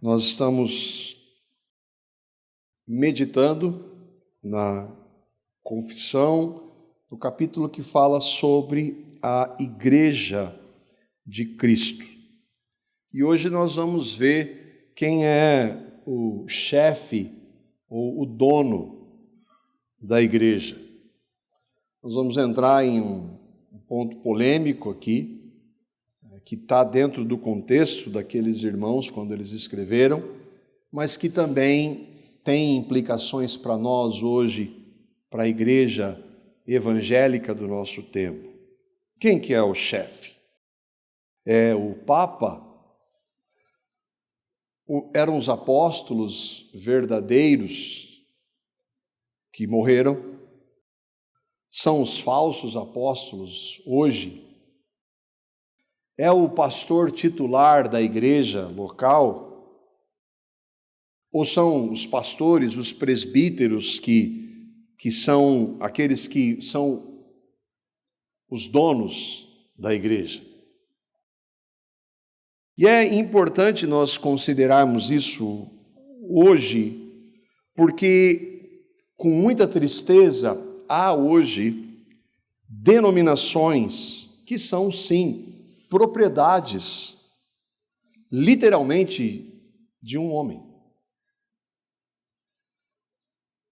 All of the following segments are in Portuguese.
Nós estamos meditando na confissão, no capítulo que fala sobre a Igreja de Cristo. E hoje nós vamos ver quem é o chefe ou o dono da igreja. Nós vamos entrar em um ponto polêmico aqui, que está dentro do contexto daqueles irmãos quando eles escreveram, mas que também tem implicações para nós hoje, para a igreja evangélica do nosso tempo. Quem que é o chefe? É o Papa? Eram os apóstolos verdadeiros que morreram? São os falsos apóstolos hoje? É o pastor titular da igreja local? Ou são os pastores, os presbíteros que são aqueles que são os donos da igreja? E é importante nós considerarmos isso hoje, porque com muita tristeza há hoje denominações que são, sim, propriedades, literalmente, de um homem.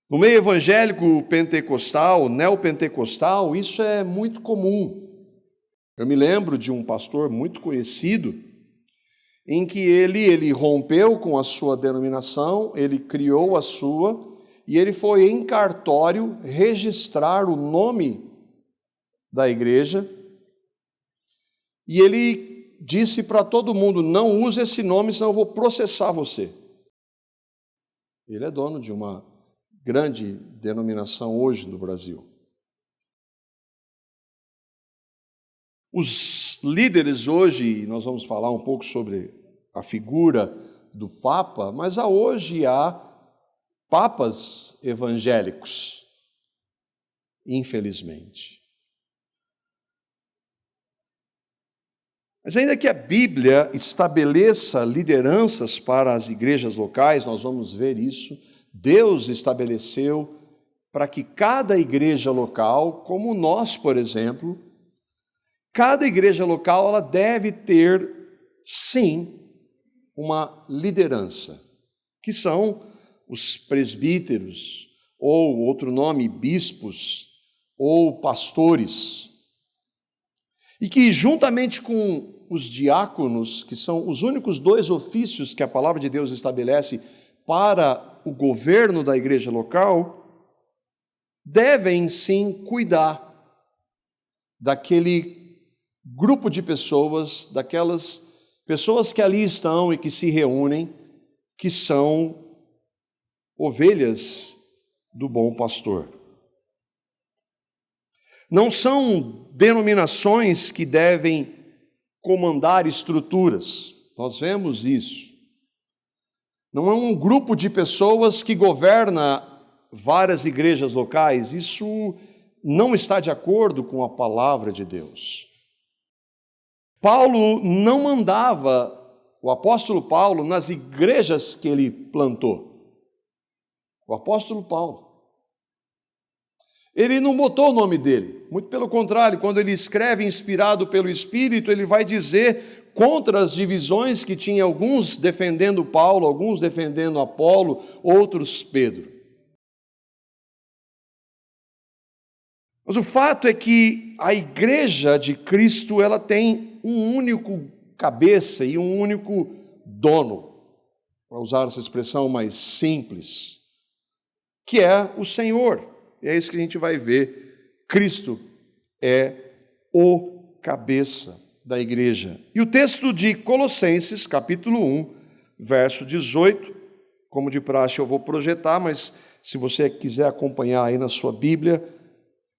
No meio evangélico pentecostal, neopentecostal, isso é muito comum. Eu me lembro de um pastor muito conhecido, em que ele rompeu com a sua denominação, ele criou a sua, e ele foi em cartório registrar o nome da igreja, e ele disse para todo mundo: não use esse nome, senão eu vou processar você. Ele é dono de uma grande denominação hoje no Brasil. Os líderes hoje, nós vamos falar um pouco sobre a figura do Papa, mas hoje há papas evangélicos, infelizmente. Mas ainda que a Bíblia estabeleça lideranças para as igrejas locais, nós vamos ver isso, Deus estabeleceu para que cada igreja local, como nós, por exemplo, cada igreja local ela deve ter, sim, uma liderança, que são os presbíteros, ou outro nome, bispos, ou pastores, e que juntamente com os diáconos, que são os únicos dois ofícios que a palavra de Deus estabelece para o governo da igreja local, devem sim cuidar daquele grupo de pessoas, daquelas pessoas que ali estão e que se reúnem, que são ovelhas do bom pastor. Não são denominações que devem comandar estruturas, nós vemos isso. Não é um grupo de pessoas que governa várias igrejas locais, isso não está de acordo com a palavra de Deus. Paulo não mandava, o apóstolo Paulo, nas igrejas que ele plantou. O apóstolo Paulo. Ele não botou o nome dele, muito pelo contrário, quando ele escreve inspirado pelo Espírito, ele vai dizer contra as divisões que tinha alguns defendendo Paulo, alguns defendendo Apolo, outros Pedro. Mas o fato é que a igreja de Cristo, ela tem um único cabeça e um único dono, para usar essa expressão mais simples, que é o Senhor. E é isso que a gente vai ver. Cristo é o cabeça da igreja. E o texto de Colossenses, capítulo 1, verso 18, como de praxe eu vou projetar, mas se você quiser acompanhar aí na sua Bíblia,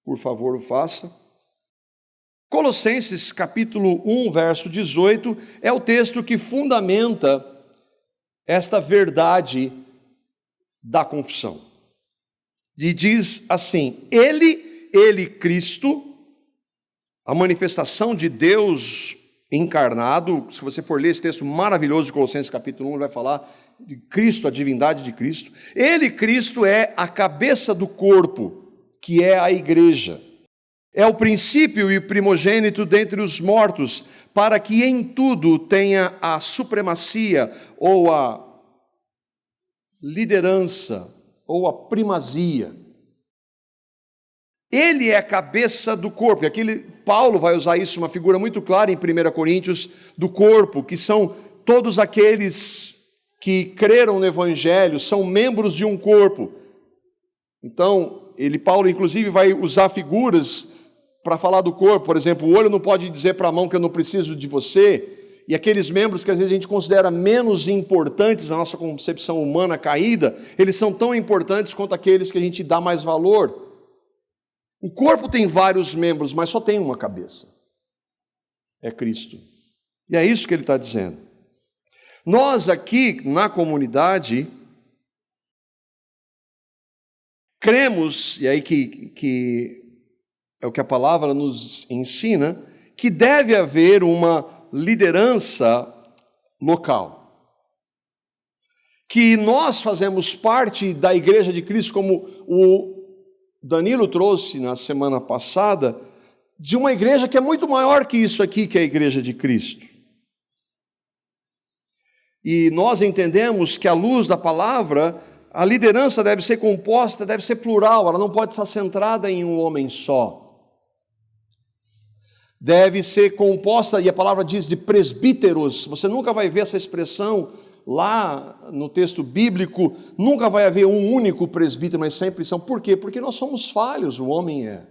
por favor, o faça. Colossenses, capítulo 1, verso 18, é o texto que fundamenta esta verdade da confissão. E diz assim: Ele, Cristo, a manifestação de Deus encarnado. Se você for ler esse texto maravilhoso de Colossenses capítulo 1, ele vai falar de Cristo, a divindade de Cristo. Ele, Cristo, é a cabeça do corpo, que é a igreja. É o princípio e o primogênito dentre os mortos, para que em tudo tenha a supremacia ou a liderança ou a primazia. Ele é a cabeça do corpo. E aqui Paulo vai usar isso, uma figura muito clara em 1 Coríntios, do corpo, que são todos aqueles que creram no Evangelho, são membros de um corpo. Então, Paulo, inclusive, vai usar figuras para falar do corpo. Por exemplo, o olho não pode dizer para a mão que eu não preciso de você. E aqueles membros que às vezes a gente considera menos importantes na nossa concepção humana caída, eles são tão importantes quanto aqueles que a gente dá mais valor. O corpo tem vários membros, mas só tem uma cabeça. É Cristo. E é isso que ele está dizendo. Nós aqui na comunidade cremos, e aí que é o que a palavra nos ensina, que deve haver uma liderança local. Que nós fazemos parte da Igreja de Cristo, como o Danilo trouxe na semana passada, de uma igreja que é muito maior que isso aqui, que é a Igreja de Cristo. E nós entendemos que, à luz da palavra, a liderança deve ser composta, deve ser plural, ela não pode estar centrada em um homem só. Deve ser composta, e a palavra diz, de presbíteros. Você nunca vai ver essa expressão lá no texto bíblico, nunca vai haver um único presbítero, mas sempre são. Por quê? Porque nós somos falhos, o homem é.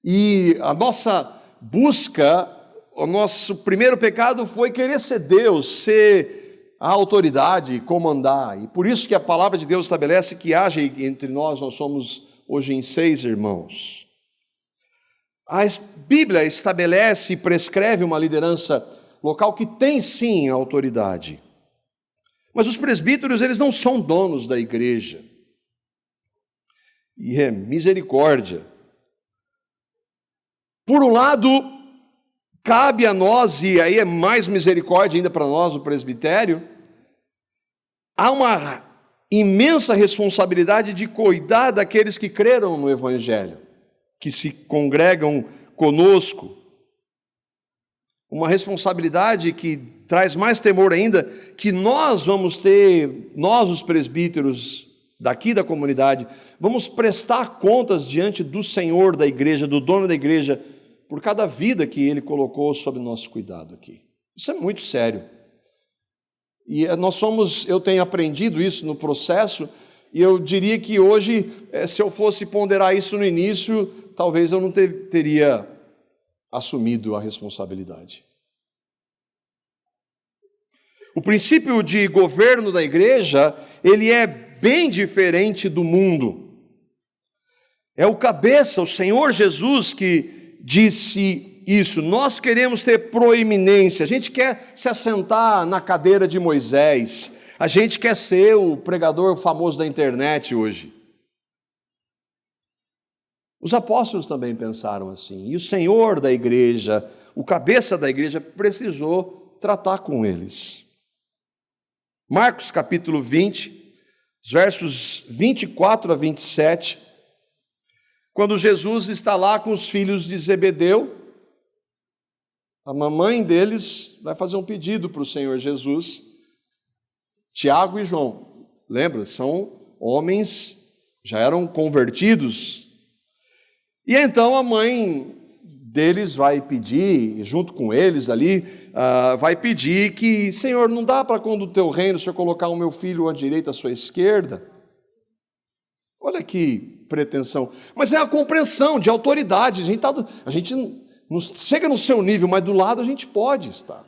E a nossa busca, o nosso primeiro pecado foi querer ser Deus, ser a autoridade, comandar. E por isso que a palavra de Deus estabelece que haja entre nós somos hoje em 6 irmãos. A Bíblia estabelece e prescreve uma liderança local que tem sim autoridade. Mas os presbíteros, eles não são donos da igreja. E é misericórdia. Por um lado, cabe a nós, e aí é mais misericórdia ainda para nós, o presbitério, há uma imensa responsabilidade de cuidar daqueles que creram no Evangelho, que se congregam conosco. Uma responsabilidade que traz mais temor ainda, que nós vamos ter, nós os presbíteros daqui da comunidade, vamos prestar contas diante do Senhor da igreja, do dono da igreja, por cada vida que Ele colocou sob nosso cuidado aqui. Isso é muito sério. E eu tenho aprendido isso no processo, e eu diria que hoje, se eu fosse ponderar isso no início, talvez eu não teria assumido a responsabilidade. O princípio de governo da igreja, ele é bem diferente do mundo. É o cabeça, o Senhor Jesus, que disse isso. Nós queremos ter proeminência, a gente quer se assentar na cadeira de Moisés, a gente quer ser o pregador famoso da internet hoje. Os apóstolos também pensaram assim, e o Senhor da igreja, o cabeça da igreja, precisou tratar com eles. Marcos capítulo 20, versos 24 a 27, quando Jesus está lá com os filhos de Zebedeu, a mamãe deles vai fazer um pedido para o Senhor Jesus, Tiago e João, lembra, são homens, já eram convertidos. E então a mãe deles vai pedir, junto com eles ali, vai pedir que, Senhor, não dá para quando o teu reino, o Senhor colocar o meu filho à direita, à sua esquerda? Olha que pretensão. Mas é a compreensão de autoridade, a gente não chega no seu nível, mas do lado a gente pode estar.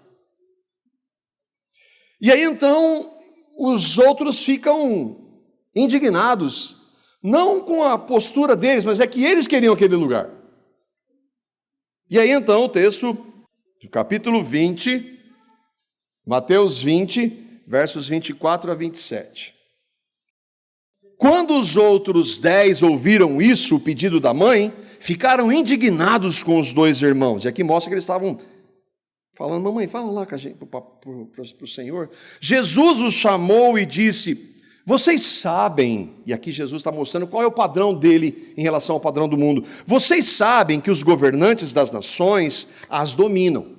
E aí então os outros ficam indignados, não com a postura deles, mas é que eles queriam aquele lugar. E aí então o texto do capítulo 20, Mateus 20, versos 24 a 27. Quando os outros 10 ouviram isso, o pedido da mãe, ficaram indignados com os 2 irmãos. E aqui mostra que eles estavam falando, mamãe, fala lá com a gente, para o Senhor. Jesus os chamou e disse, vocês sabem, e aqui Jesus está mostrando qual é o padrão dele em relação ao padrão do mundo. Vocês sabem que os governantes das nações as dominam.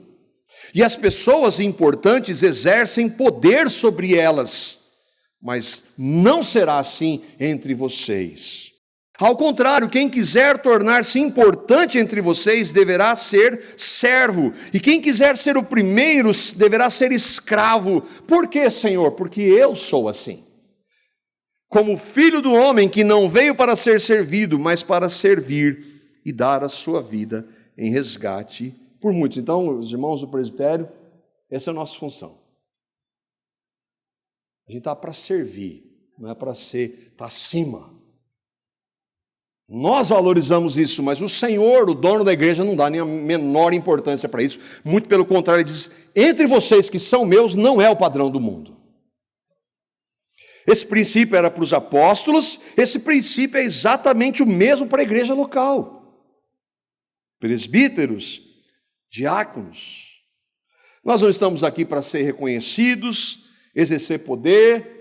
E as pessoas importantes exercem poder sobre elas. Mas não será assim entre vocês. Ao contrário, quem quiser tornar-se importante entre vocês deverá ser servo. E quem quiser ser o primeiro deverá ser escravo. Por quê, Senhor? Porque eu sou assim. Como filho do homem que não veio para ser servido, mas para servir e dar a sua vida em resgate por muitos. Então, os irmãos do presbitério, essa é a nossa função. A gente está para servir, não é para estar acima. Nós valorizamos isso, mas o Senhor, o dono da igreja, não dá nem a menor importância para isso. Muito pelo contrário, ele diz, entre vocês que são meus, não é o padrão do mundo. Esse princípio era para os apóstolos, esse princípio é exatamente o mesmo para a igreja local. Presbíteros, diáconos. Nós não estamos aqui para ser reconhecidos, exercer poder.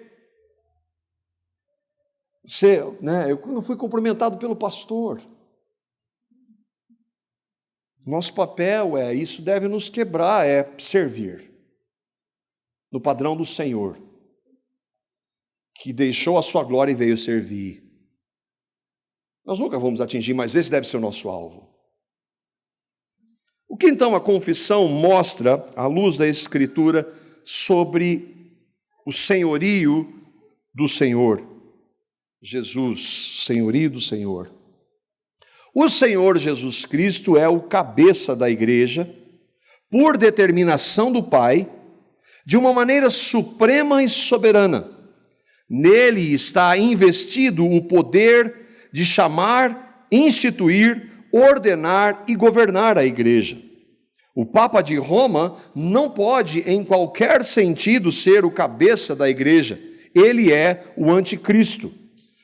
Eu não fui cumprimentado pelo pastor. Nosso papel isso deve nos quebrar, servir. No padrão do Senhor, que deixou a sua glória e veio servir. Nós nunca vamos atingir, mas esse deve ser o nosso alvo. O que então a confissão mostra, à luz da Escritura, sobre o senhorio do Senhor? Jesus, senhorio do Senhor. O Senhor Jesus Cristo é o cabeça da igreja, por determinação do Pai, de uma maneira suprema e soberana. Nele está investido o poder de chamar, instituir, ordenar e governar a igreja. O Papa de Roma não pode, em qualquer sentido, ser o cabeça da igreja. Ele é o anticristo.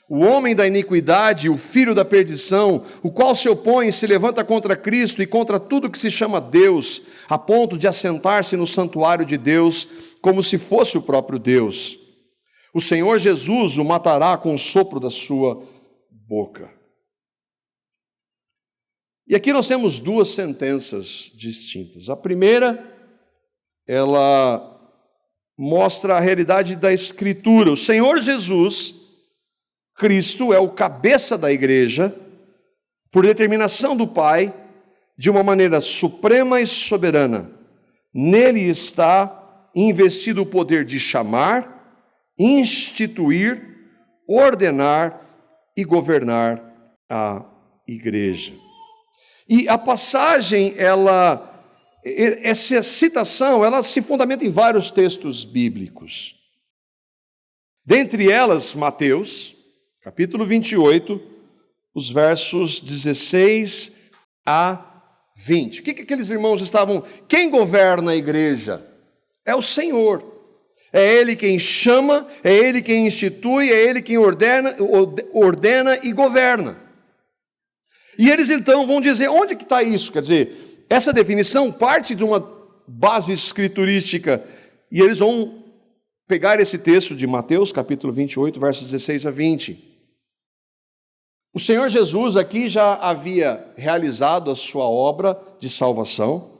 O homem da iniquidade, o filho da perdição, o qual se opõe e se levanta contra Cristo e contra tudo que se chama Deus, a ponto de assentar-se no santuário de Deus, como se fosse o próprio Deus. O Senhor Jesus o matará com o sopro da sua boca. E aqui nós temos duas sentenças distintas. A primeira, ela mostra a realidade da Escritura. O Senhor Jesus Cristo é o cabeça da igreja, por determinação do Pai, de uma maneira suprema e soberana. Nele está investido o poder de chamar, instituir, ordenar e governar a igreja. E a passagem, essa citação, ela se fundamenta em vários textos bíblicos. Dentre elas, Mateus, capítulo 28, os versos 16 a 20. O que aqueles irmãos estavam... Quem governa a igreja? É o Senhor. É Ele quem chama, é Ele quem institui, é Ele quem ordena e governa. E eles então vão dizer, onde que está isso? Quer dizer, essa definição parte de uma base escriturística, e eles vão pegar esse texto de Mateus, capítulo 28, versos 16 a 20. O Senhor Jesus aqui já havia realizado a sua obra de salvação,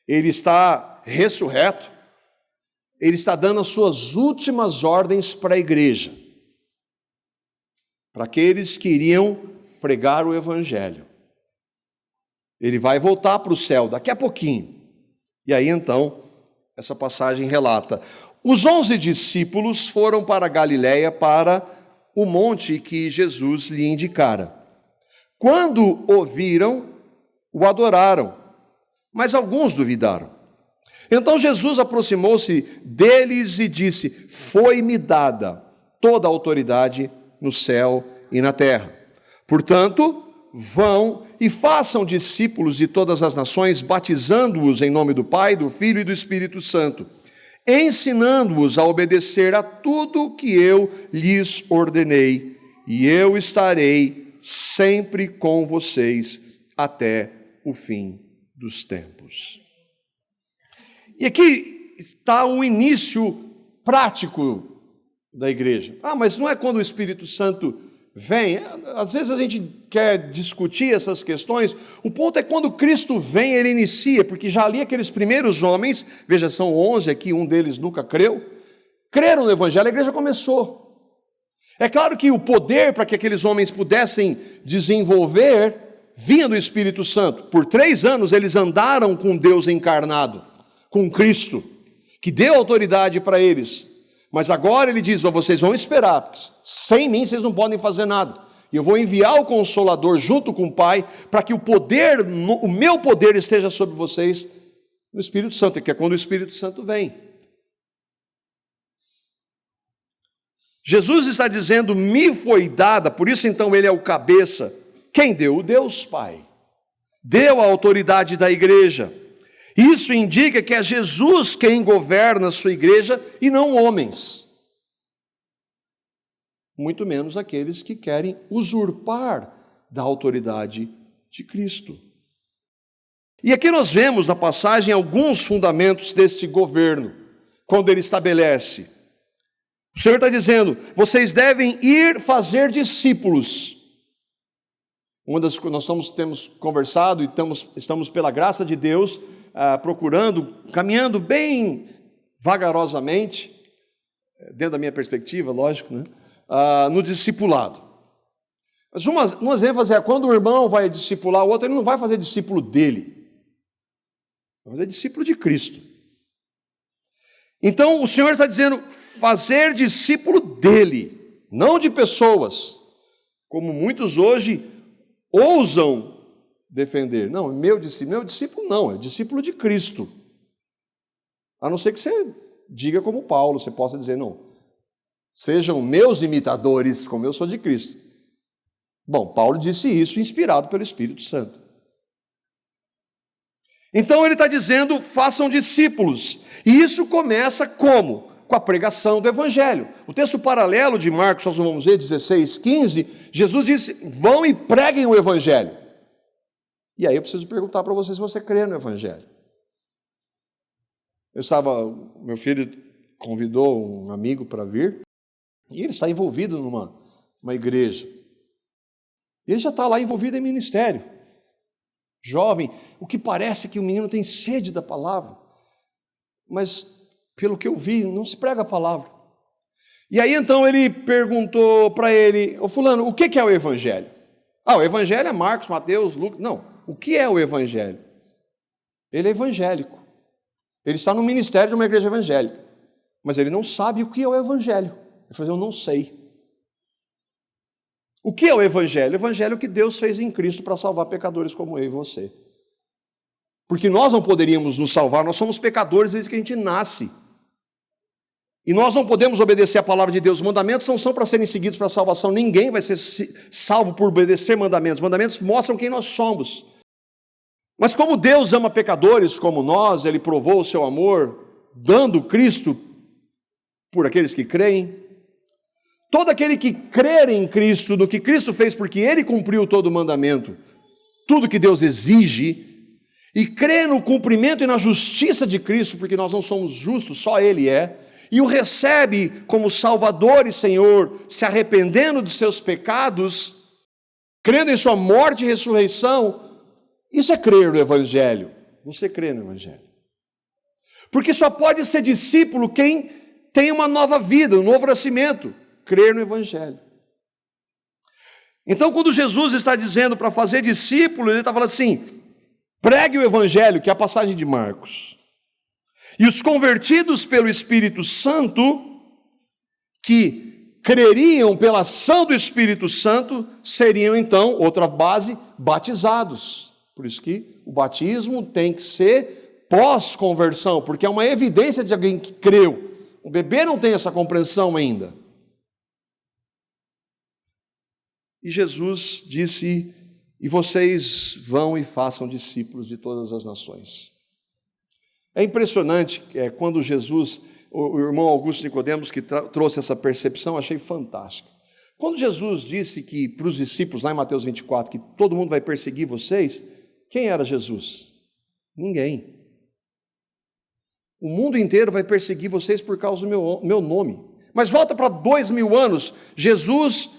Ele está ressurreto, Ele está dando as suas últimas ordens para a igreja, para aqueles que iriam pregar o Evangelho. Ele vai voltar para o céu daqui a pouquinho. E aí então, essa passagem relata, os 11 discípulos foram para Galiléia para o monte que Jesus lhe indicara. Quando ouviram, o adoraram, mas alguns duvidaram. Então Jesus aproximou-se deles e disse, foi-me dada toda a autoridade no céu e na terra. Portanto, vão e façam discípulos de todas as nações, batizando-os em nome do Pai, do Filho e do Espírito Santo, ensinando-os a obedecer a tudo que eu lhes ordenei, e eu estarei sempre com vocês até o fim dos tempos. E aqui está o início prático da igreja. Mas não é quando o Espírito Santo vem? Às vezes a gente quer discutir essas questões. O ponto é quando Cristo vem, ele inicia, porque já ali aqueles primeiros homens, veja, são 11 aqui, um deles nunca creram no Evangelho, a igreja começou. É claro que o poder para que aqueles homens pudessem desenvolver vinha do Espírito Santo. Por 3 anos eles andaram com Deus encarnado, com Cristo, que deu autoridade para eles. Mas agora ele diz, vocês vão esperar, porque sem mim vocês não podem fazer nada. E eu vou enviar o Consolador junto com o Pai, para que o meu poder esteja sobre vocês no Espírito Santo, que é quando o Espírito Santo vem. Jesus está dizendo, me foi dada, por isso então ele é o cabeça. Quem deu? O Deus Pai. Deu a autoridade da igreja. Isso indica que é Jesus quem governa a sua igreja e não homens. Muito menos aqueles que querem usurpar da autoridade de Cristo. E aqui nós vemos na passagem alguns fundamentos deste governo, quando ele estabelece. O Senhor está dizendo, vocês devem ir fazer discípulos. Nós temos conversado e estamos pela graça de Deus, caminhando bem vagarosamente, dentro da minha perspectiva, lógico, né? No discipulado. Mas umas ênfases é, quando o irmão vai discipular o outro, ele não vai fazer discípulo dele, vai fazer discípulo de Cristo. Então o Senhor está dizendo, fazer discípulo dele, não de pessoas, como muitos hoje ousam defender. Não, meu discípulo não, é discípulo de Cristo. A não ser que você diga como Paulo, você possa dizer, não, sejam meus imitadores, como eu sou de Cristo. Bom, Paulo disse isso inspirado pelo Espírito Santo. Então ele está dizendo, façam discípulos. E isso começa como? Com a pregação do Evangelho. O texto paralelo de Marcos, nós vamos ver, 16:15, Jesus disse, vão e preguem o Evangelho. E aí eu preciso perguntar para você se você crê no Evangelho. Meu filho convidou um amigo para vir, e ele está envolvido numa igreja. E ele já está lá envolvido em ministério. Jovem, o que parece que o menino tem sede da palavra, mas pelo que eu vi, não se prega a palavra. E aí então ele perguntou para ele, fulano, o que é o Evangelho? O Evangelho é Marcos, Mateus, Lucas. Não, o que é o Evangelho? Ele é evangélico. Ele está no ministério de uma igreja evangélica, mas ele não sabe o que é o Evangelho. Ele falou, eu não sei. O que é o Evangelho? O Evangelho é o que Deus fez em Cristo para salvar pecadores como eu e você. Porque nós não poderíamos nos salvar, nós somos pecadores desde que a gente nasce. E nós não podemos obedecer a palavra de Deus. Os mandamentos não são para serem seguidos para a salvação. Ninguém vai ser salvo por obedecer mandamentos. Os mandamentos mostram quem nós somos. Mas como Deus ama pecadores como nós, Ele provou o seu amor, dando Cristo por aqueles que creem. Todo aquele que crer em Cristo, no que Cristo fez, porque Ele cumpriu todo o mandamento, tudo que Deus exige, e crê no cumprimento e na justiça de Cristo, porque nós não somos justos, só Ele é, e o recebe como Salvador e Senhor, se arrependendo dos seus pecados, crendo em sua morte e ressurreição, isso é crer no Evangelho. Você crê no Evangelho. Porque só pode ser discípulo quem tem uma nova vida, um novo nascimento, crer no Evangelho. Então, quando Jesus está dizendo para fazer discípulo, ele está falando assim, pregue o Evangelho, que é a passagem de Marcos. E os convertidos pelo Espírito Santo, que creriam pela ação do Espírito Santo, seriam então, outra base, batizados. Por isso que o batismo tem que ser pós-conversão, porque é uma evidência de alguém que creu. O bebê não tem essa compreensão ainda. E Jesus disse, e vocês vão e façam discípulos de todas as nações. É impressionante, quando Jesus, o irmão Augusto Nicodemos, que trouxe essa percepção, achei fantástica. Quando Jesus disse que para os discípulos, lá em Mateus 24, que todo mundo vai perseguir vocês, quem era Jesus? Ninguém. o mundo inteiro vai perseguir vocês por causa do meu nome. Mas volta para 2000 anos, Jesus,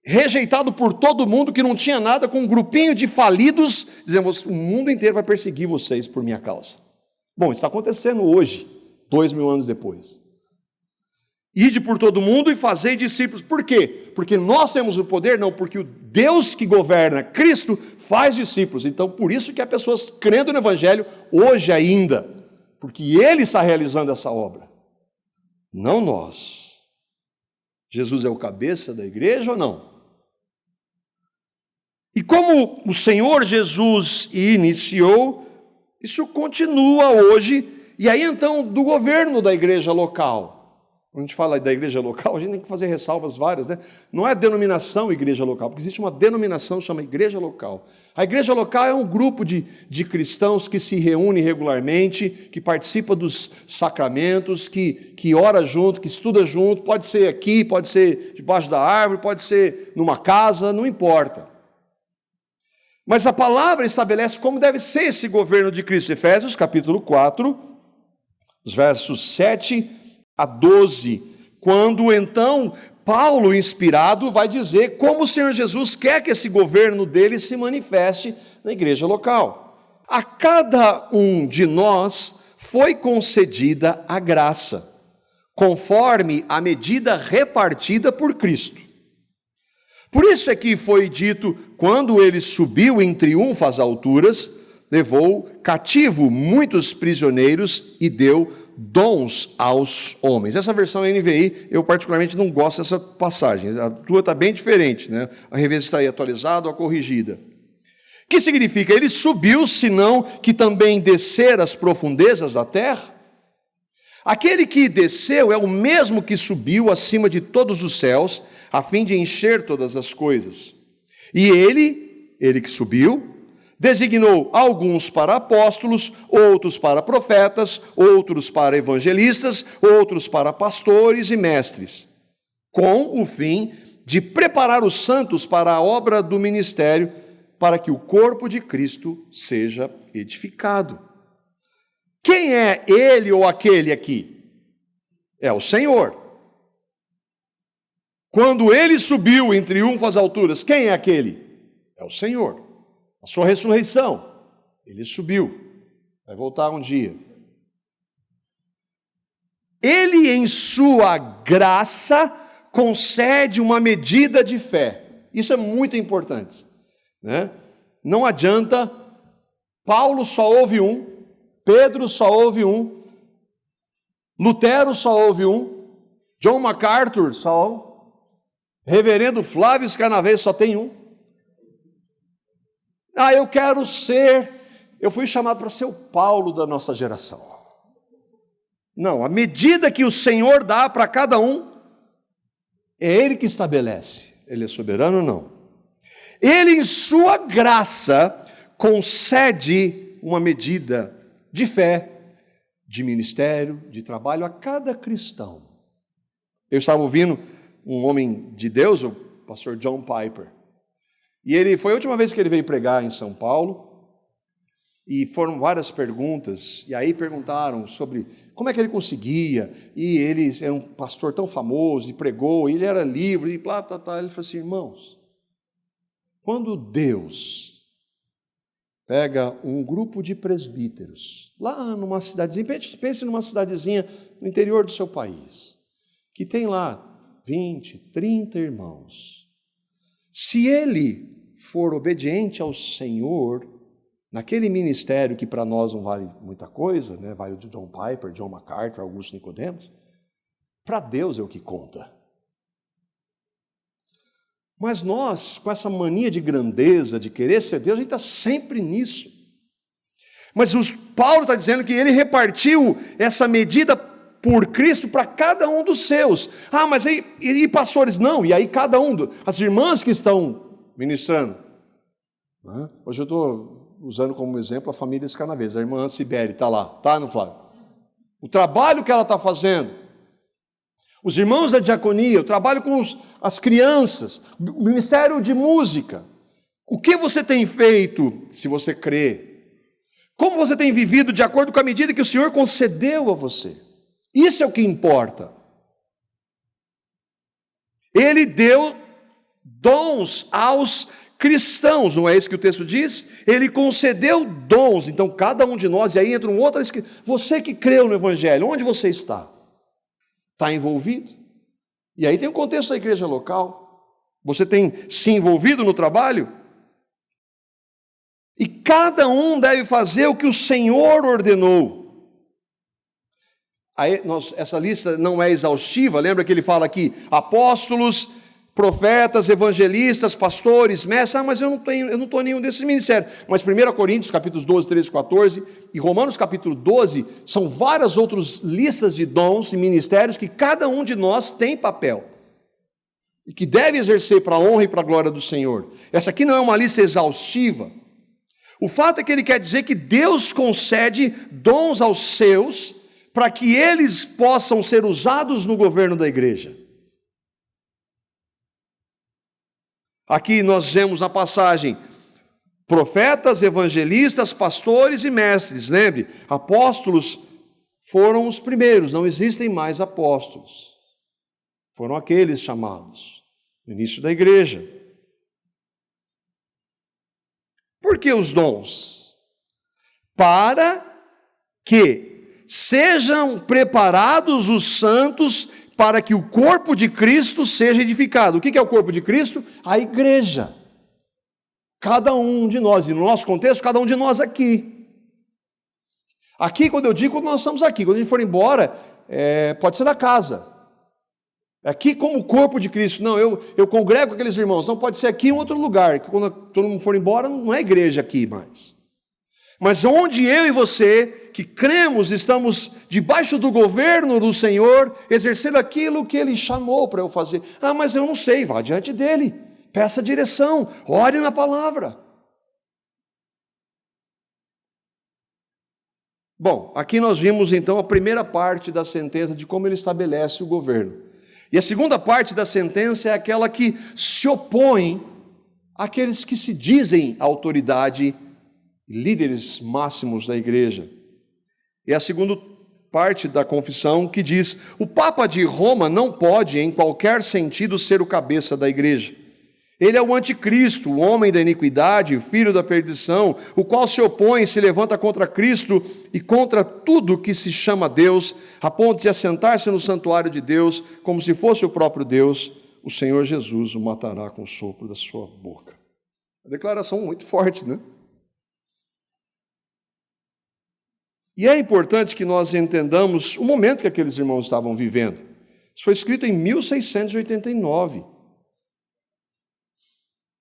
rejeitado por todo mundo, que não tinha nada, com um grupinho de falidos, dizendo, o mundo inteiro vai perseguir vocês por minha causa. Bom, isso está acontecendo hoje, 2000 anos depois. Ide por todo mundo e fazei discípulos. Por quê? Porque nós temos o poder? Não, porque o Deus que governa, Cristo, faz discípulos. Então, por isso que há pessoas crendo no Evangelho hoje ainda, porque Ele está realizando essa obra, não nós. Jesus é o cabeça da igreja ou não? E como o Senhor Jesus iniciou, isso continua hoje, e aí então do governo da igreja local. Quando a gente fala da igreja local, a gente tem que fazer ressalvas várias, né? Não é denominação igreja local, porque existe uma denominação que chama igreja local. A igreja local é um grupo de cristãos que se reúne regularmente, que participa dos sacramentos, que ora junto, que estuda junto, pode ser aqui, pode ser debaixo da árvore, pode ser numa casa, não importa. Mas a palavra estabelece como deve ser esse governo de Cristo. Efésios capítulo 4, os versos 7 a 12, quando então Paulo, inspirado, vai dizer como o Senhor Jesus quer que esse governo dele se manifeste na igreja local. A cada um de nós foi concedida a graça, conforme a medida repartida por Cristo. Por isso é que foi dito, quando ele subiu em triunfo às alturas, levou cativo muitos prisioneiros e deu dons aos homens. Essa versão NVI, eu particularmente não gosto dessa passagem. A tua está bem diferente, né? A revista está aí atualizada ou corrigida. O que significa? Ele subiu, senão que também descer às profundezas da terra? Aquele que desceu é o mesmo que subiu acima de todos os céus, a fim de encher todas as coisas. E ele que subiu, designou alguns para apóstolos, outros para profetas, outros para evangelistas, outros para pastores e mestres, com o fim de preparar os santos para a obra do ministério, para que o corpo de Cristo seja edificado. Quem é ele ou aquele aqui? É o Senhor. Quando ele subiu em triunfo às alturas, quem é aquele? É o Senhor. A sua ressurreição, ele subiu, vai voltar um dia. Ele, em sua graça, concede uma medida de fé. Isso é muito importante, né? Não adianta, Paulo só ouve um, Pedro só ouve um, Lutero só ouve um, John MacArthur só, Reverendo Flávio Scarnavês só tem um. Eu fui chamado para ser o Paulo da nossa geração. Não, a medida que o Senhor dá para cada um, é Ele que estabelece. Ele é soberano ou não? Ele, em sua graça, concede uma medida de fé, de ministério, de trabalho a cada cristão. Eu estava ouvindo um homem de Deus, o pastor John Piper, e foi a última vez que ele veio pregar em São Paulo, e foram várias perguntas, e aí perguntaram sobre como é que ele conseguia, e ele era um pastor tão famoso, e pregou, e ele era livre, e blá, blá, blá. Ele falou assim, irmãos, quando Deus pega um grupo de presbíteros, lá numa cidadezinha, pense numa cidadezinha no interior do seu país, que tem lá 20, 30 irmãos, se ele for obediente ao Senhor, naquele ministério que para nós não vale muita coisa, né? Vale o de John Piper, John MacArthur, Augusto Nicodemos, para Deus é o que conta. Mas nós, com essa mania de grandeza, de querer ser Deus, a gente está sempre nisso. Mas Paulo está dizendo que ele repartiu essa medida por Cristo para cada um dos seus. Ah, mas aí, e pastores? Não, e aí cada um, as irmãs que estão ministrando. Hoje eu estou usando como exemplo a família Scarnavês, a irmã Sibeli está lá, está no Flávio. O trabalho que ela está fazendo, os irmãos da diaconia, o trabalho com as crianças, o ministério de música. O que você tem feito, se você crê, Como você tem vivido de acordo com a medida que o Senhor concedeu a você? Isso é o que importa. Ele deu dons aos cristãos, não é isso que o texto diz? Ele concedeu dons, então cada um de nós, e aí entra um outro, você que creu no Evangelho, onde você está? Está envolvido? E aí tem o contexto da igreja local. Você tem se envolvido no trabalho? E cada um deve fazer o que o Senhor ordenou. Aí, essa lista não é exaustiva, lembra que ele fala aqui, apóstolos, profetas, evangelistas, pastores, mestres, mas eu não estou em nenhum desses ministérios. Mas 1 Coríntios, capítulos 12, 13, 14, e Romanos, capítulo 12, são várias outras listas de dons e ministérios que cada um de nós tem papel. E que deve exercer para a honra e para a glória do Senhor. Essa aqui não é uma lista exaustiva. O fato é que ele quer dizer que Deus concede dons aos seus para que eles possam ser usados no governo da igreja. Aqui nós vemos na passagem profetas, evangelistas, pastores e mestres. Lembre, apóstolos foram os primeiros, não existem mais apóstolos. Foram aqueles chamados no início da igreja. Por que os dons? Para que sejam preparados os santos para que o corpo de Cristo seja edificado. O que é o corpo de Cristo? A igreja. Cada um de nós, e no nosso contexto, cada um de nós aqui. Aqui, quando eu digo, nós estamos aqui. Quando a gente for embora, pode ser da casa. Aqui como corpo de Cristo. Não, eu congrego aqueles irmãos. Não pode ser aqui em outro lugar. Que quando todo mundo for embora, não é igreja aqui mais. Mas onde eu e você, que cremos, estamos debaixo do governo do Senhor, exercendo aquilo que Ele chamou para eu fazer. Ah, mas eu não sei. Vá diante dEle. Peça direção. Ore na palavra. Bom, aqui nós vimos então a primeira parte da sentença de como Ele estabelece o governo. E a segunda parte da sentença é aquela que se opõe àqueles que se dizem autoridade, líderes máximos da igreja. E a segunda parte da confissão que diz: o Papa de Roma não pode, em qualquer sentido, ser o cabeça da igreja. Ele é o anticristo, o homem da iniquidade, o filho da perdição, o qual se opõe e se levanta contra Cristo e contra tudo que se chama Deus, a ponto de assentar-se no santuário de Deus, como se fosse o próprio Deus. O Senhor Jesus o matará com o sopro da sua boca. Uma declaração muito forte, né? E é importante que nós entendamos o momento que aqueles irmãos estavam vivendo. Isso foi escrito em 1689.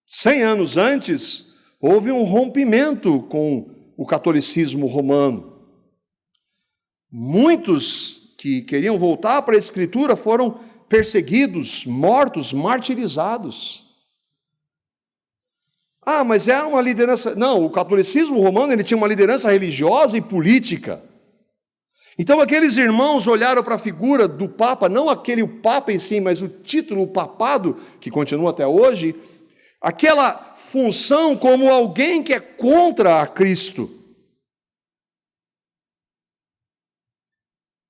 100 anos antes, houve um rompimento com o catolicismo romano. Muitos que queriam voltar para a Escritura foram perseguidos, mortos, martirizados. Ah, mas era uma liderança... Não, o catolicismo romano ele tinha uma liderança religiosa e política. Então aqueles irmãos olharam para a figura do Papa, não aquele o Papa em si, mas o título, o papado, que continua até hoje, aquela função como alguém que é contra a Cristo.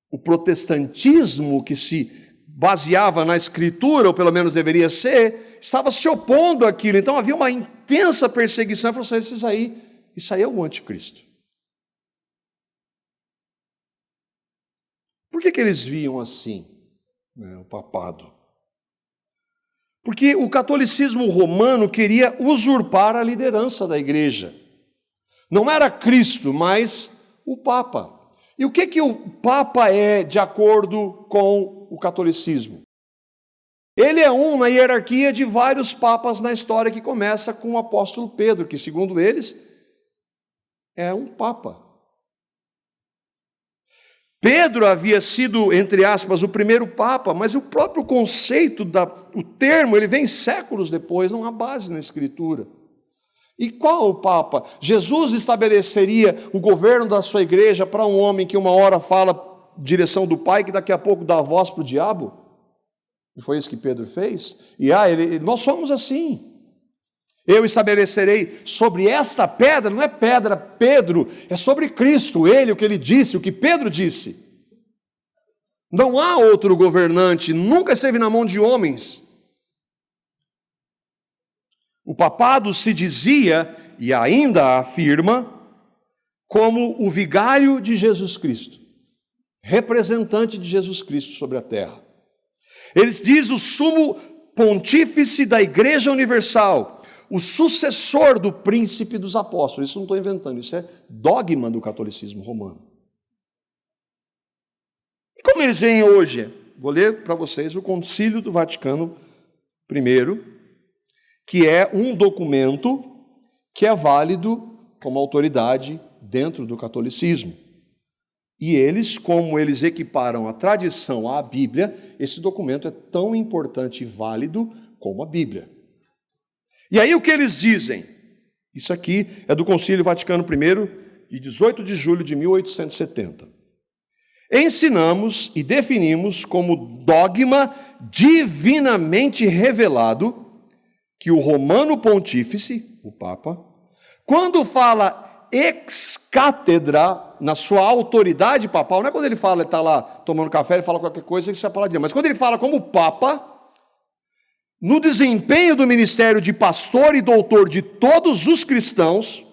O protestantismo que se baseava na Escritura, ou pelo menos deveria ser, estava se opondo àquilo. Então havia uma intensa perseguição. Falou assim, isso aí é o anticristo. Por que eles viam assim, né, o papado? Porque o catolicismo romano queria usurpar a liderança da igreja. Não era Cristo, mas o Papa. E o que o Papa é de acordo com o catolicismo? Ele é um na hierarquia de vários papas na história, que começa com o apóstolo Pedro, que segundo eles é um papa. Pedro havia sido, entre aspas, o primeiro papa, mas o próprio conceito, o termo, ele vem séculos depois, não há base na Escritura. E qual o papa? Jesus estabeleceria o governo da sua igreja para um homem que uma hora fala direção do Pai, que daqui a pouco dá a voz para o diabo? E foi isso que Pedro fez? E nós somos assim. Eu estabelecerei sobre esta pedra, não é pedra, Pedro, é sobre Cristo, ele, o que ele disse, o que Pedro disse. Não há outro governante, nunca esteve na mão de homens. O papado se dizia, e ainda afirma, como o vigário de Jesus Cristo, representante de Jesus Cristo sobre a terra. Eles dizem o sumo pontífice da Igreja Universal, o sucessor do príncipe dos apóstolos. Isso não estou inventando, isso é dogma do catolicismo romano. E como eles veem hoje? Vou ler para vocês o Concílio do Vaticano I, que é um documento que é válido como autoridade dentro do catolicismo. E eles, como eles equiparam a tradição à Bíblia, esse documento é tão importante e válido como a Bíblia. E aí o que eles dizem? Isso aqui é do Concílio Vaticano I, de 18 de julho de 1870. Ensinamos e definimos como dogma divinamente revelado que o Romano Pontífice, o Papa, quando fala ex cátedra, na sua autoridade papal, não é quando ele fala, ele está lá tomando café, ele fala qualquer coisa, isso é a palavra de Deus, mas quando ele fala como Papa, no desempenho do ministério de pastor e doutor de todos os cristãos,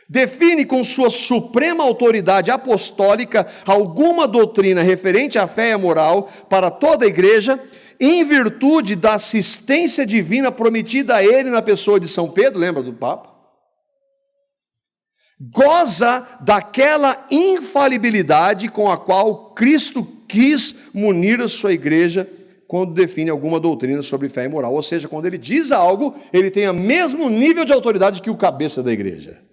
define com sua suprema autoridade apostólica alguma doutrina referente à fé e à moral para toda a igreja, em virtude da assistência divina prometida a ele na pessoa de São Pedro, lembra do Papa? Goza daquela infalibilidade com a qual Cristo quis munir a sua igreja quando define alguma doutrina sobre fé e moral. Ou seja, quando ele diz algo, ele tem o mesmo nível de autoridade que o cabeça da igreja.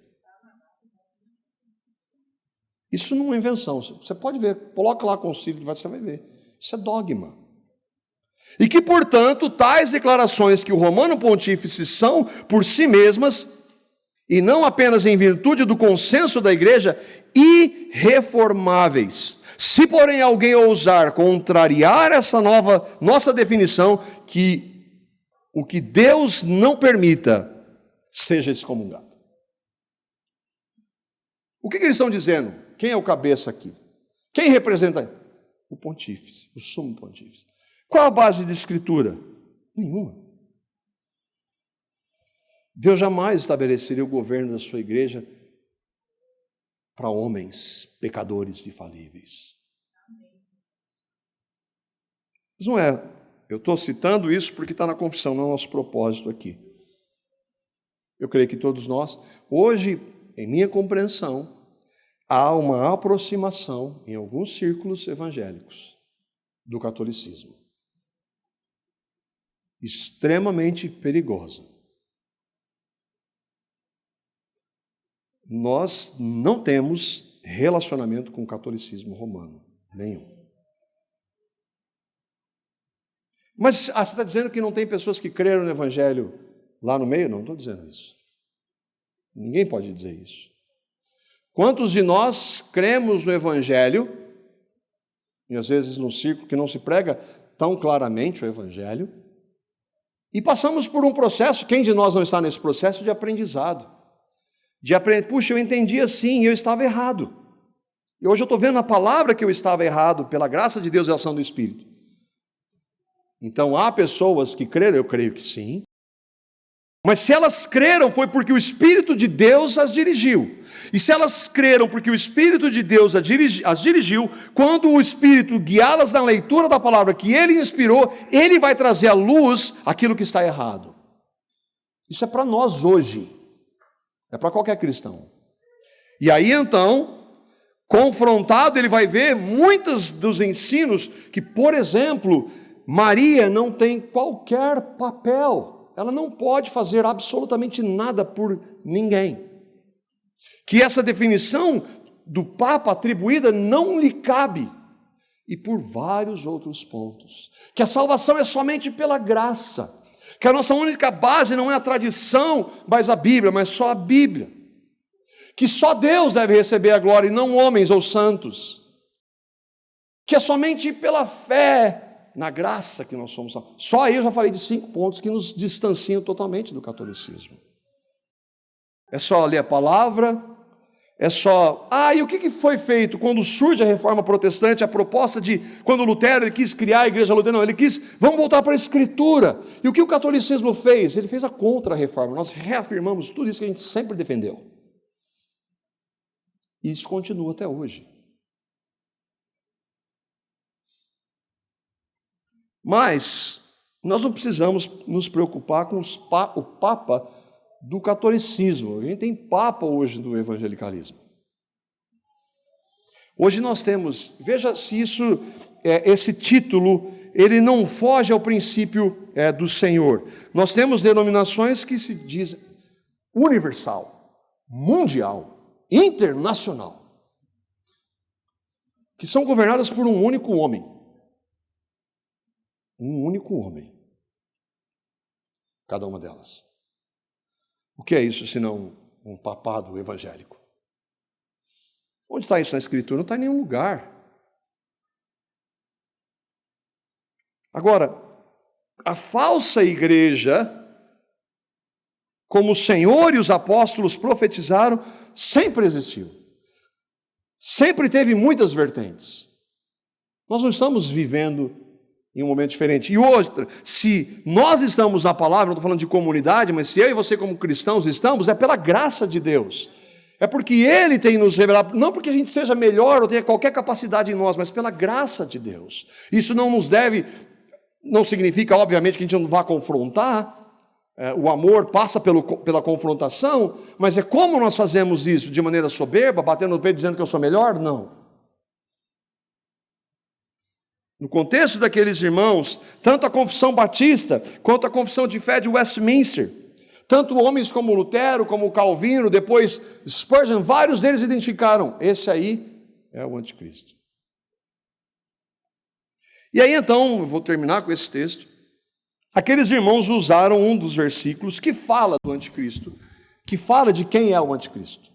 Isso não é invenção. Você pode ver, coloca lá concílio, você vai ver. Isso é dogma. E que, portanto, tais declarações que o Romano Pontífice são, por si mesmas, e não apenas em virtude do consenso da igreja, irreformáveis. Se, porém, alguém ousar contrariar essa nossa definição, que o que Deus não permita seja excomungado. O que eles estão dizendo? Quem é o cabeça aqui? Quem representa? O pontífice, o sumo pontífice. Qual a base de escritura? Nenhuma. Deus jamais estabeleceria o governo da sua igreja para homens pecadores e falíveis. Mas não é. Eu estou citando isso porque está na confissão, não é o nosso propósito aqui. Eu creio que todos nós, hoje, em minha compreensão, há uma aproximação em alguns círculos evangélicos do catolicismo. Extremamente perigosa. Nós não temos relacionamento com o catolicismo romano, nenhum. Mas você está dizendo que não tem pessoas que creram no evangelho lá no meio? Não estou dizendo isso. Ninguém pode dizer isso. Quantos de nós cremos no evangelho, e às vezes num círculo que não se prega tão claramente o evangelho, e passamos por um processo, quem de nós não está nesse processo de aprendizado? De aprender, puxa, eu entendi assim e eu estava errado. E hoje eu estou vendo na palavra que eu estava errado, pela graça de Deus e a ação do Espírito. Então há pessoas que creram, eu creio que sim. Mas se elas creram foi porque o Espírito de Deus as dirigiu. E se elas creram porque o Espírito de Deus as dirigiu, quando o Espírito guiá-las na leitura da palavra que Ele inspirou, Ele vai trazer à luz aquilo que está errado. Isso é para nós hoje. É para qualquer cristão. E aí então, confrontado, ele vai ver muitos dos ensinos que, por exemplo, Maria não tem qualquer papel. Ela não pode fazer absolutamente nada por ninguém. Que essa definição do Papa atribuída não lhe cabe. E por vários outros pontos. Que a salvação é somente pela graça. Que a nossa única base não é a tradição, mas a Bíblia, mas só a Bíblia. Que só Deus deve receber a glória e não homens ou santos. Que é somente pela fé na graça que nós somos salvos. Só aí eu já falei de 5 pontos que nos distanciam totalmente do catolicismo. É só ler a palavra? É só... e o que foi feito quando surge a reforma protestante, a proposta de... Quando Lutero ele quis criar a igreja luterana, ele quis... Vamos voltar para a Escritura. E o que o catolicismo fez? Ele fez a contra-reforma. Nós reafirmamos tudo isso que a gente sempre defendeu. E isso continua até hoje. Mas nós não precisamos nos preocupar com o Papa do catolicismo. A gente tem Papa hoje do evangelicalismo. Hoje nós temos, veja se esse título, ele não foge ao princípio do Senhor. Nós temos denominações que se dizem universal, mundial, internacional, que são governadas por um único homem. Um único homem. Cada uma delas. O que é isso senão um papado evangélico? Onde está isso na Escritura? Não está em nenhum lugar. Agora, a falsa igreja, como o Senhor e os apóstolos profetizaram, sempre existiu. Sempre teve muitas vertentes. Nós não estamos vivendo em um momento diferente. E outra, se nós estamos na palavra, não estou falando de comunidade, mas se eu e você como cristãos estamos, é pela graça de Deus. É porque Ele tem nos revelado, não porque a gente seja melhor ou tenha qualquer capacidade em nós, mas pela graça de Deus. Isso não significa, obviamente, que a gente não vá confrontar. O amor passa pela confrontação, mas é como nós fazemos isso? De maneira soberba, batendo no peito dizendo que eu sou melhor? Não. No contexto daqueles irmãos, tanto a confissão batista, quanto a confissão de fé de Westminster, tanto homens como Lutero, como Calvino, depois Spurgeon, vários deles identificaram, esse aí é o anticristo. E aí então, eu vou terminar com esse texto, aqueles irmãos usaram um dos versículos que fala do anticristo, que fala de quem é o anticristo.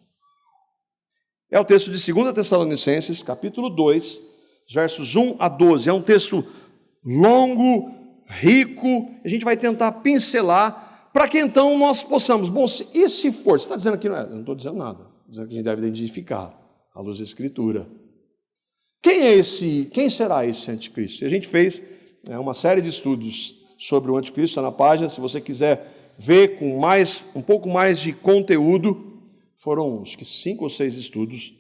É o texto de 2 Tessalonicenses, capítulo 2, versos 1 a 12, é um texto longo, rico, a gente vai tentar pincelar, para que então nós possamos, e se for, você está dizendo aqui, eu não estou dizendo nada, estou dizendo que a gente deve identificar, à luz da Escritura. Quem será esse anticristo? E a gente fez uma série de estudos sobre o anticristo, está na página, se você quiser ver com um pouco mais de conteúdo, foram acho que 5 ou 6 estudos,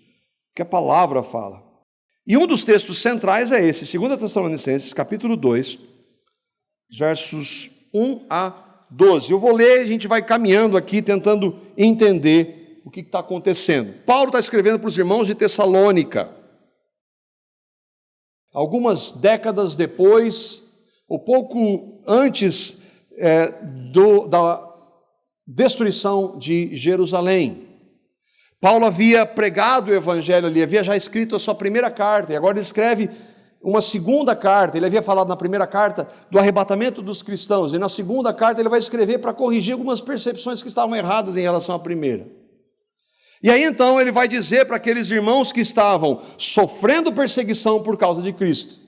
que a palavra fala. E um dos textos centrais é esse, 2 Tessalonicenses, capítulo 2, versos 1 a 12. Eu vou ler, a gente vai caminhando aqui, tentando entender o que está acontecendo. Paulo está escrevendo para os irmãos de Tessalônica. Algumas décadas depois, ou pouco antes da destruição de Jerusalém. Paulo havia pregado o evangelho ali, havia já escrito a sua primeira carta, e agora ele escreve uma segunda carta. Ele havia falado na primeira carta do arrebatamento dos cristãos, e na segunda carta ele vai escrever para corrigir algumas percepções que estavam erradas em relação à primeira. E aí então ele vai dizer para aqueles irmãos que estavam sofrendo perseguição por causa de Cristo.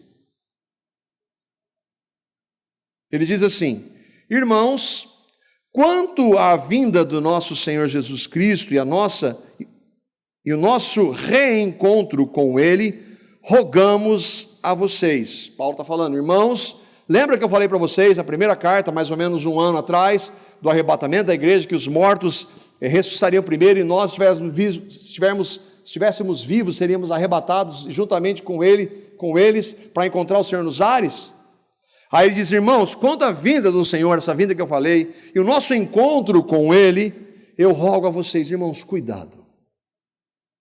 Ele diz assim: irmãos, quanto à vinda do nosso Senhor Jesus Cristo e o nosso reencontro com Ele, rogamos a vocês. Paulo está falando, irmãos, lembra que eu falei para vocês, a primeira carta, mais ou menos 1 ano atrás, do arrebatamento da igreja, que os mortos ressuscitariam primeiro e nós, se estivéssemos vivos, seríamos arrebatados juntamente com eles, para encontrar o Senhor nos ares? Aí ele diz, irmãos, quanto à vinda do Senhor, essa vinda que eu falei, e o nosso encontro com Ele, eu rogo a vocês, irmãos, cuidado.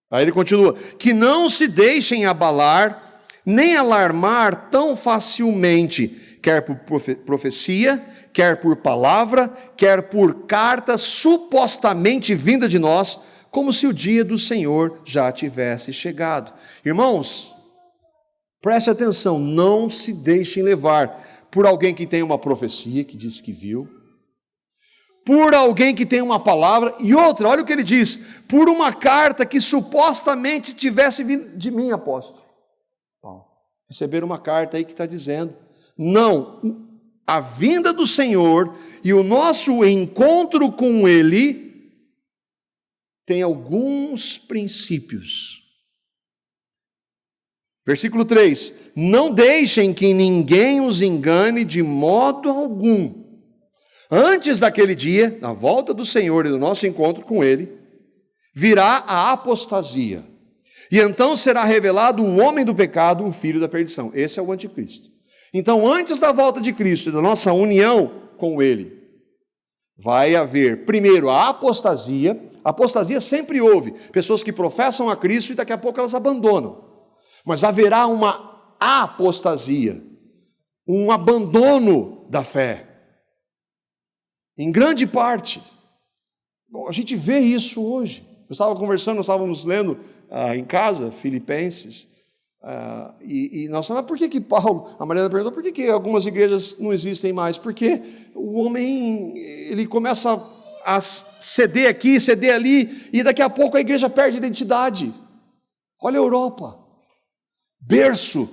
Aí ele continua, que não se deixem abalar, nem alarmar tão facilmente, quer por profecia, quer por palavra, quer por carta supostamente vinda de nós, como se o dia do Senhor já tivesse chegado. Irmãos, preste atenção, não se deixem levar por alguém que tem uma profecia, que diz que viu, por alguém que tem uma palavra, e outra, olha o que ele diz, por uma carta que supostamente tivesse vindo de mim, apóstolo. Receberam uma carta aí que está dizendo, não, a vinda do Senhor e o nosso encontro com Ele tem alguns princípios. Versículo 3: não deixem que ninguém os engane de modo algum. Antes daquele dia, na volta do Senhor e do nosso encontro com Ele, virá a apostasia. E então será revelado o homem do pecado, o filho da perdição. Esse é o anticristo. Então, antes da volta de Cristo e da nossa união com Ele, vai haver, primeiro, a apostasia. A apostasia sempre houve. Pessoas que professam a Cristo e daqui a pouco elas abandonam. Mas haverá uma apostasia, um abandono da fé. Em grande parte. Bom, a gente vê isso hoje. Eu estava conversando, nós estávamos lendo em casa, Filipenses, e nós falamos, por que Paulo, a Mariana perguntou, por que algumas igrejas não existem mais? Porque o homem, ele começa a ceder aqui, ceder ali, e daqui a pouco a igreja perde identidade. Olha a Europa, berço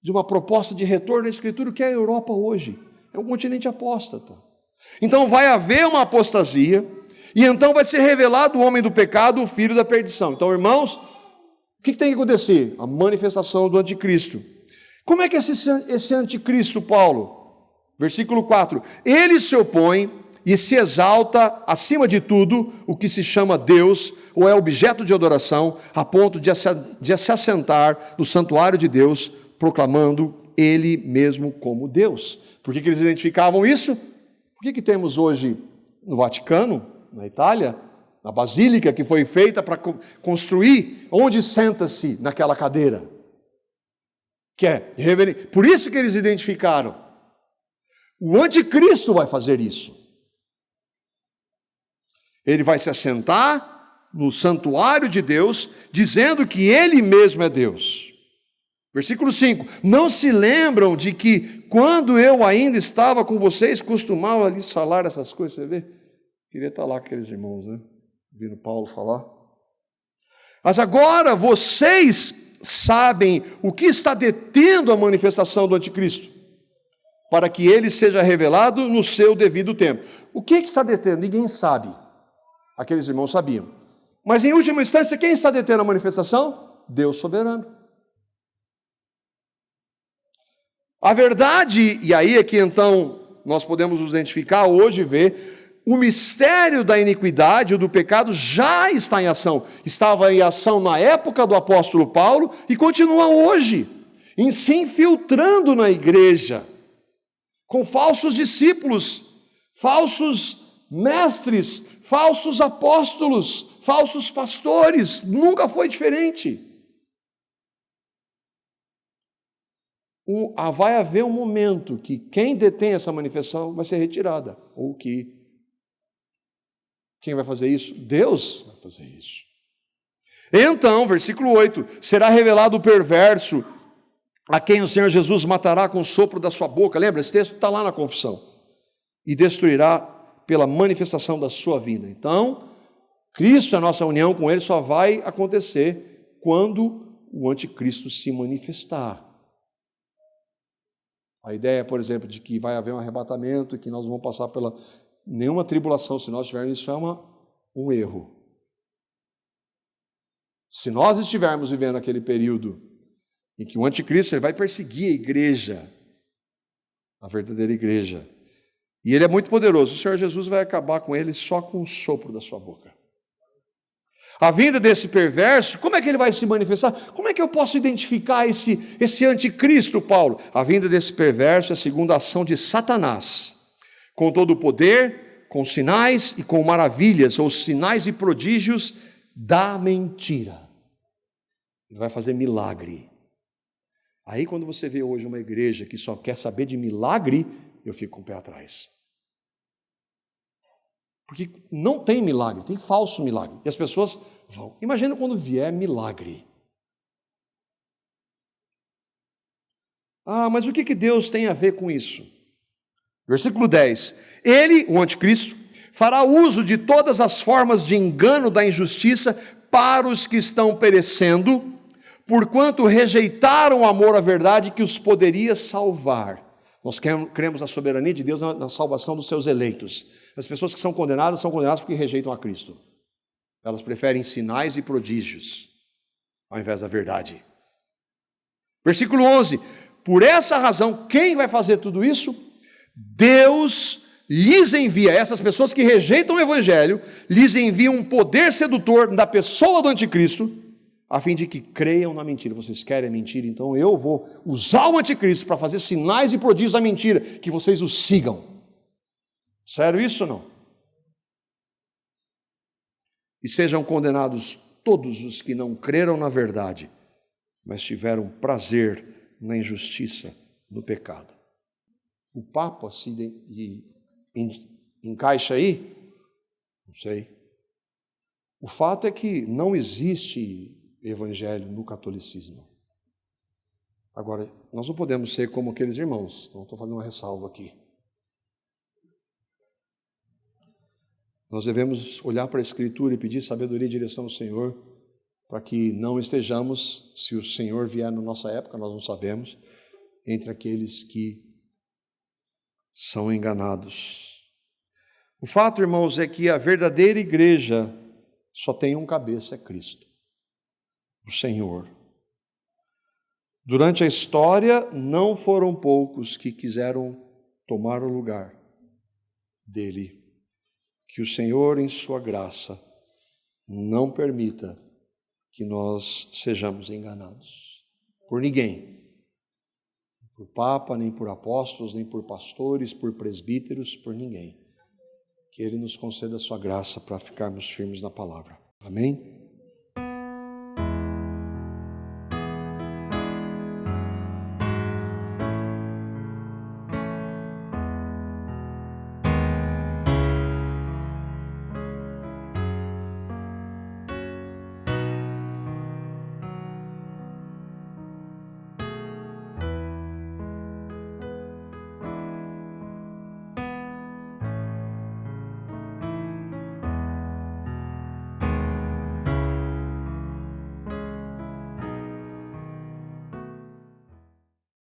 de uma proposta de retorno à Escritura, o que é a Europa hoje? É um continente apóstata. Então vai haver uma apostasia, e então vai ser revelado o homem do pecado, o filho da perdição. Então, irmãos, o que tem que acontecer? A manifestação do anticristo. Como é que é esse anticristo, Paulo? Versículo 4: ele se opõe e se exalta acima de tudo o que se chama Deus, ou é objeto de adoração, a ponto de se assentar no santuário de Deus, proclamando ele mesmo como Deus. Por que eles identificavam isso? Por que temos hoje no Vaticano, na Itália, na Basílica que foi feita para construir, onde senta-se naquela cadeira? Que é por isso que eles identificaram. O anticristo vai fazer isso. Ele vai se assentar no santuário de Deus, dizendo que ele mesmo é Deus. Versículo 5: não se lembram de que quando eu ainda estava com vocês, costumava lhes falar essas coisas? Você vê? Queria estar lá com aqueles irmãos, né? Ouvindo Paulo falar. Mas agora vocês sabem o que está detendo a manifestação do anticristo, para que ele seja revelado no seu devido tempo. O que está detendo? Ninguém sabe. Aqueles irmãos sabiam. Mas em última instância, quem está detendo a manifestação? Deus soberano. A verdade, e aí é que então nós podemos nos identificar hoje e ver, o mistério da iniquidade ou do pecado já está em ação. Estava em ação na época do apóstolo Paulo e continua hoje, em se infiltrando na igreja, com falsos discípulos, falsos mestres, falsos apóstolos, falsos pastores. Nunca foi diferente. Vai haver um momento que quem detém essa manifestação vai ser retirada, ou que quem vai fazer isso? Deus vai fazer isso. Então, versículo 8: será revelado o perverso, a quem o Senhor Jesus matará com o sopro da sua boca. Lembra? Esse texto está lá na confissão. E destruirá pela manifestação da sua vida. Então, Cristo, a nossa união com Ele, só vai acontecer quando o anticristo se manifestar. A ideia, por exemplo, de que vai haver um arrebatamento e que nós vamos passar pela nenhuma tribulação, se nós tivermos isso, é um erro. Se nós estivermos vivendo aquele período em que o anticristo ele vai perseguir a igreja, a verdadeira igreja, e ele é muito poderoso, o Senhor Jesus vai acabar com ele só com o sopro da sua boca. A vinda desse perverso, como é que ele vai se manifestar? Como é que eu posso identificar esse anticristo, Paulo? A vinda desse perverso é segundo a ação de Satanás, com todo o poder, com sinais e com maravilhas, ou sinais e prodígios da mentira. Ele vai fazer milagre. Aí quando você vê hoje uma igreja que só quer saber de milagre, eu fico com o pé atrás. Porque não tem milagre, tem falso milagre. E as pessoas vão. Imagina quando vier milagre. Mas o que Deus tem a ver com isso? Versículo 10. Ele, o anticristo, fará uso de todas as formas de engano da injustiça para os que estão perecendo, porquanto rejeitaram o amor à verdade que os poderia salvar. Nós cremos na soberania de Deus, na salvação dos seus eleitos. As pessoas que são condenadas porque rejeitam a Cristo. Elas preferem sinais e prodígios ao invés da verdade. Versículo 11. Por essa razão, quem vai fazer tudo isso? Deus lhes envia, essas pessoas que rejeitam o Evangelho, lhes envia um poder sedutor da pessoa do anticristo, a fim de que creiam na mentira. Vocês querem mentira? Então eu vou usar o anticristo para fazer sinais e prodígios da mentira, que vocês o sigam. Sério isso ou não? E sejam condenados todos os que não creram na verdade, mas tiveram prazer na injustiça, no pecado. O Papa se encaixa aí? Não sei. O fato é que não existe evangelho no catolicismo. Agora, nós não podemos ser como aqueles irmãos, então estou fazendo uma ressalva aqui. Nós devemos olhar para a Escritura e pedir sabedoria e direção ao Senhor, para que não estejamos, se o Senhor vier na nossa época, nós não sabemos, entre aqueles que são enganados. O fato, irmãos, é que a verdadeira igreja só tem um cabeça, é Cristo, o Senhor. Durante a história, não foram poucos que quiseram tomar o lugar dele. Que o Senhor, em sua graça, não permita que nós sejamos enganados por ninguém. Por Papa, nem por apóstolos, nem por pastores, por presbíteros, por ninguém. Que Ele nos conceda a sua graça para ficarmos firmes na palavra. Amém?